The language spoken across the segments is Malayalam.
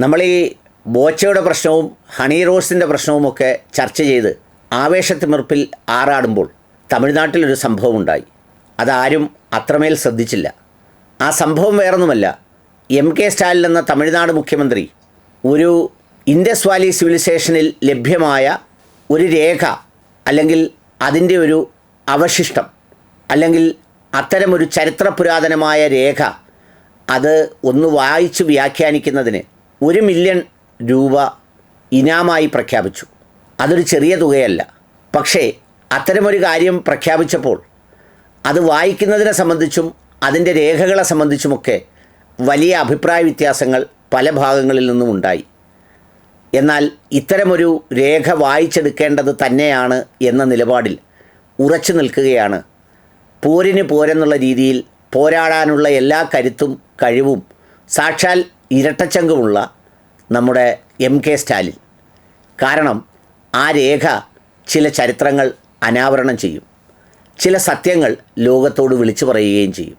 നമ്മൾ ഈ ബോച്ചയുടെ പ്രശ്നവും ഹണി റോസിൻ്റെ പ്രശ്നവുമൊക്കെ ചർച്ച ചെയ്ത് ആവേശത്തിമിർപ്പിൽ ആറാടുമ്പോൾ തമിഴ്നാട്ടിലൊരു സംഭവം ഉണ്ടായി. അതാരും അത്രമേൽ ശ്രദ്ധിച്ചില്ല. ആ സംഭവം വേറൊന്നുമല്ല, എം.കെ. സ്റ്റാലിൻ എന്ന തമിഴ്നാട് മുഖ്യമന്ത്രി ഒരു ഇൻഡസ് വാലി സിവിലൈസേഷനിൽ ലഭ്യമായ ഒരു രേഖ അല്ലെങ്കിൽ അതിൻ്റെ ഒരു അവശിഷ്ടം അല്ലെങ്കിൽ അത്തരമൊരു ചരിത്രപുരാതനമായ രേഖ അത് ഒന്ന് വായിച്ച് വ്യാഖ്യാനിക്കുന്നതിന് 1 മില്യൺ രൂപ ഇനാമായി പ്രഖ്യാപിച്ചു. അതൊരു ചെറിയ തുകയല്ല. പക്ഷേ അത്തരമൊരു കാര്യം പ്രഖ്യാപിച്ചപ്പോൾ അത് വായിക്കുന്നതിനെ സംബന്ധിച്ചും അതിൻ്റെ രേഖകളെ സംബന്ധിച്ചുമൊക്കെ വലിയ അഭിപ്രായ വ്യത്യാസങ്ങൾ പല ഭാഗങ്ങളിൽ നിന്നും ഉണ്ടായി. എന്നാൽ ഇത്തരമൊരു രേഖ വായിച്ചെടുക്കേണ്ടത് തന്നെയാണ് എന്ന നിലപാടിൽ ഉറച്ചു നിൽക്കുകയാണ് പോരിന് പോരെന്നുള്ള രീതിയിൽ പോരാടാനുള്ള എല്ലാ കരുത്തും കഴിവും സാക്ഷാൽ ഇരട്ടച്ചങ്കുമുള്ള നമ്മുടെ എം.കെ. സ്റ്റാലിൻ. കാരണം ആ രേഖ ചില ചരിത്രങ്ങൾ അനാവരണം ചെയ്യും, ചില സത്യങ്ങൾ ലോകത്തോട് വിളിച്ചു പറയുകയും ചെയ്യും.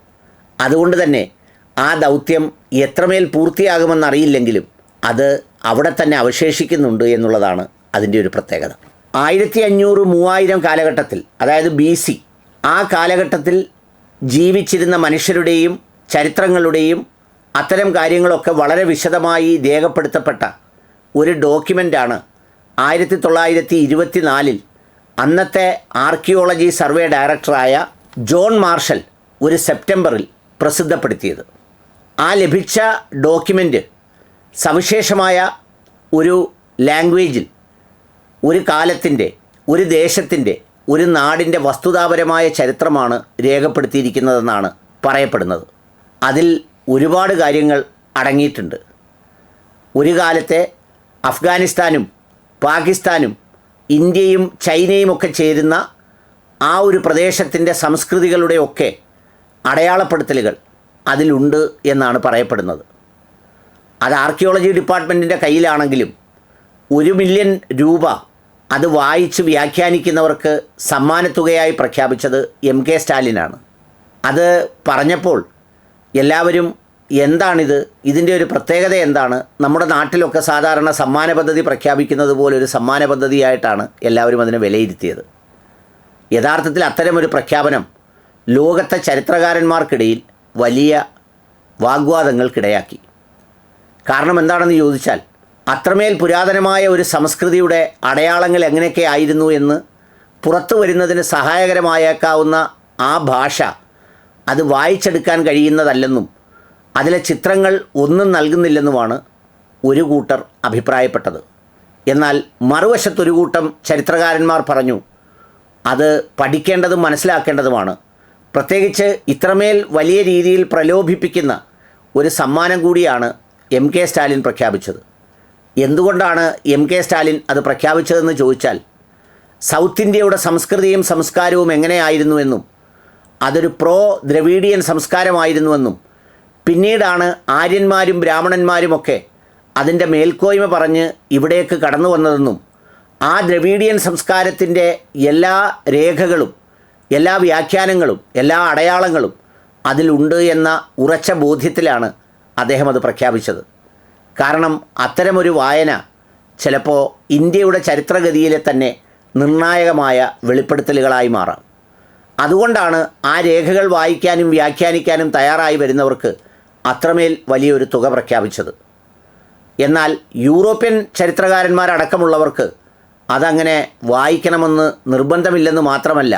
അതുകൊണ്ട് തന്നെ ആ ദൗത്യം എത്രമേൽ പൂർത്തിയാകുമെന്നറിയില്ലെങ്കിലും അത് അവിടെ തന്നെ അവശേഷിക്കുന്നുണ്ട് എന്നുള്ളതാണ് അതിൻ്റെ ഒരു പ്രത്യേകത. 1500-3000 കാലഘട്ടത്തിൽ, അതായത് BC, ആ കാലഘട്ടത്തിൽ ജീവിച്ചിരുന്ന മനുഷ്യരുടെയും ചരിത്രങ്ങളുടെയും അത്തരം കാര്യങ്ങളൊക്കെ വളരെ വിശദമായി രേഖപ്പെടുത്തപ്പെട്ട ഒരു ഡോക്യുമെൻ്റാണ് 1924 അന്നത്തെ ആർക്കിയോളജി സർവേ ഡയറക്ടറായ ജോൺ മാർഷൽ ഒരു സെപ്റ്റംബറിൽ പ്രസിദ്ധപ്പെടുത്തിയത്. ആ ലഭിച്ച ഡോക്യുമെൻ്റ് സവിശേഷമായ ഒരു ലാംഗ്വേജിൽ ഒരു കാലത്തിൻ്റെ, ഒരു ദേശത്തിൻ്റെ, ഒരു നാടിൻ്റെ വസ്തുതാപരമായ ചരിത്രമാണ് രേഖപ്പെടുത്തിയിരിക്കുന്നതെന്നാണ് പറയപ്പെടുന്നത്. അതിൽ ഒരുപാട് കാര്യങ്ങൾ അടങ്ങിയിട്ടുണ്ട്. ഒരു കാലത്തെ അഫ്ഗാനിസ്ഥാനും പാകിസ്ഥാനും ഇന്ത്യയും ചൈനയും ഒക്കെ ചേരുന്ന ആ ഒരു പ്രദേശത്തിൻ്റെ സംസ്കൃതികളുടെയൊക്കെ അടയാളപ്പെടുത്തലുകൾ അതിലുണ്ട് എന്നാണ് പറയപ്പെടുന്നത്. അത് ആർക്കിയോളജി ഡിപ്പാർട്ട്മെൻറ്റിൻ്റെ കയ്യിലാണെങ്കിലും 1 മില്യൺ രൂപ അത് വായിച്ച് വ്യാഖ്യാനിക്കുന്നവർക്ക് സമ്മാനത്തുകയായി പ്രഖ്യാപിച്ചത് എം.കെ. സ്റ്റാലിനാണ്. അത് പറഞ്ഞപ്പോൾ എല്ലാവരും എന്താണിത്, ഇതിൻ്റെ ഒരു പ്രത്യേകത എന്താണ്, നമ്മുടെ നാട്ടിലൊക്കെ സാധാരണ സമ്മാന പദ്ധതി പ്രഖ്യാപിക്കുന്നത് പോലെ ഒരു സമ്മാന പദ്ധതിയായിട്ടാണ് എല്ലാവരും അതിനെ വിലയിരുത്തിയത്. യഥാർത്ഥത്തിൽ അത്തരമൊരു പ്രഖ്യാപനം ലോകത്തെ ചരിത്രകാരന്മാർക്കിടയിൽ വലിയ വാഗ്വാദങ്ങൾക്കിടയാക്കി. കാരണം എന്താണെന്ന് ചോദിച്ചാൽ, അത്രമേൽ പുരാതനമായ ഒരു സംസ്കൃതിയുടെ അടയാളങ്ങൾ എങ്ങനെയൊക്കെ ആയിരുന്നു എന്ന് പുറത്തു വരുന്നതിന് സഹായകരമായേക്കാവുന്ന ആ ഭാഷ അത് വായിച്ചെടുക്കാൻ കഴിയുന്നതല്ലെന്നും അതിലെ ചിത്രങ്ങൾ ഒന്നും നൽകുന്നില്ലെന്നുമാണ് ഒരു കൂട്ടർ അഭിപ്രായപ്പെട്ടത്. എന്നാൽ മറുവശത്തൊരു കൂട്ടം ചരിത്രകാരന്മാർ പറഞ്ഞു, അത് പഠിക്കേണ്ടതും മനസ്സിലാക്കേണ്ടതുമാണ്. പ്രത്യേകിച്ച് ഇത്രമേൽ വലിയ രീതിയിൽ പ്രലോഭിപ്പിക്കുന്ന ഒരു സമ്മാനം കൂടിയാണ് എം.കെ. സ്റ്റാലിൻ പ്രഖ്യാപിച്ചത്. എന്തുകൊണ്ടാണ് എം.കെ. സ്റ്റാലിൻ അത് പ്രഖ്യാപിച്ചതെന്ന് ചോദിച്ചാൽ, സൗത്ത് ഇന്ത്യയുടെ സംസ്കൃതിയും സംസ്കാരവും എങ്ങനെയായിരുന്നുവെന്നും അതൊരു പ്രോ ദ്രവീഡിയൻ സംസ്കാരമായിരുന്നുവെന്നും പിന്നീടാണ് ആര്യന്മാരും ബ്രാഹ്മണന്മാരുമൊക്കെ അതിൻ്റെ മേൽക്കോയ്മ പറഞ്ഞ് ഇവിടേക്ക് കടന്നു വന്നതെന്നും ആ ദ്രവീഡിയൻ സംസ്കാരത്തിൻ്റെ എല്ലാ രേഖകളും എല്ലാ വ്യാഖ്യാനങ്ങളും എല്ലാ അടയാളങ്ങളും അതിലുണ്ട് എന്ന ഉറച്ച ബോധ്യത്തിലാണ് അദ്ദേഹം അത് പ്രഖ്യാപിച്ചത്. കാരണം അത്തരമൊരു വായന ചിലപ്പോൾ ഇന്ത്യയുടെ ചരിത്രഗതിയിലെ തന്നെ നിർണായകമായ വെളിപ്പെടുത്തലുകളായി മാറാം. അതുകൊണ്ടാണ് ആ രേഖകൾ വായിക്കാനും വ്യാഖ്യാനിക്കാനും തയ്യാറായി വരുന്നവർക്ക് അത്രമേൽ വലിയൊരു തുക പ്രഖ്യാപിച്ചത്. എന്നാൽ യൂറോപ്യൻ ചരിത്രകാരന്മാരടക്കമുള്ളവർക്ക് അതങ്ങനെ വായിക്കണമെന്ന് നിർബന്ധമില്ലെന്ന് മാത്രമല്ല,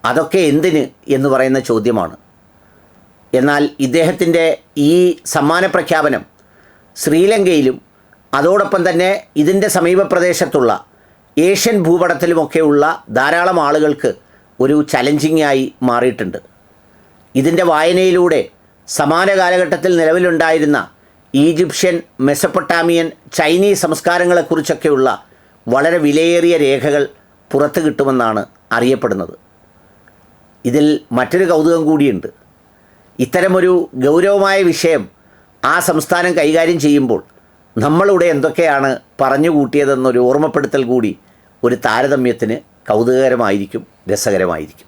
അതൊക്കെ എന്തിന് എന്ന് പറയുന്ന ചോദ്യമാണ്. എന്നാൽ ഇദ്ദേഹത്തിൻ്റെ ഈ സമ്മാന പ്രഖ്യാപനം ശ്രീലങ്കയിലും അതോടൊപ്പം തന്നെ ഇതിൻ്റെ സമീപപ്രദേശത്തുള്ള ഏഷ്യൻ ഭൂപടത്തിലുമൊക്കെയുള്ള ധാരാളം ആളുകൾക്ക് ഒരു ചലഞ്ചിങ്ങായി മാറിയിട്ടുണ്ട്. ഇതിൻ്റെ വായനയിലൂടെ സമാന കാലഘട്ടത്തിൽ നിലവിലുണ്ടായിരുന്ന ഈജിപ്ഷ്യൻ, മെസപ്പൊട്ടാമിയൻ, ചൈനീസ് സംസ്കാരങ്ങളെക്കുറിച്ചൊക്കെയുള്ള വളരെ വിലയേറിയ രേഖകൾ പുറത്തു കിട്ടുമെന്നാണ് അറിയപ്പെടുന്നത്. ഇതിൽ മറ്റൊരു കൗതുകം കൂടിയുണ്ട്. ഇത്തരമൊരു ഗൗരവമായ വിഷയം ആ സംസ്ഥാനം കൈകാര്യം ചെയ്യുമ്പോൾ നമ്മളിവിടെ എന്തൊക്കെയാണ് പറഞ്ഞു കൂട്ടിയതെന്നൊരു ഓർമ്മപ്പെടുത്തൽ കൂടി ഒരു താരതമ്യത്തിന് കൗതുകകരമായിരിക്കും, രസകരമായിരിക്കും.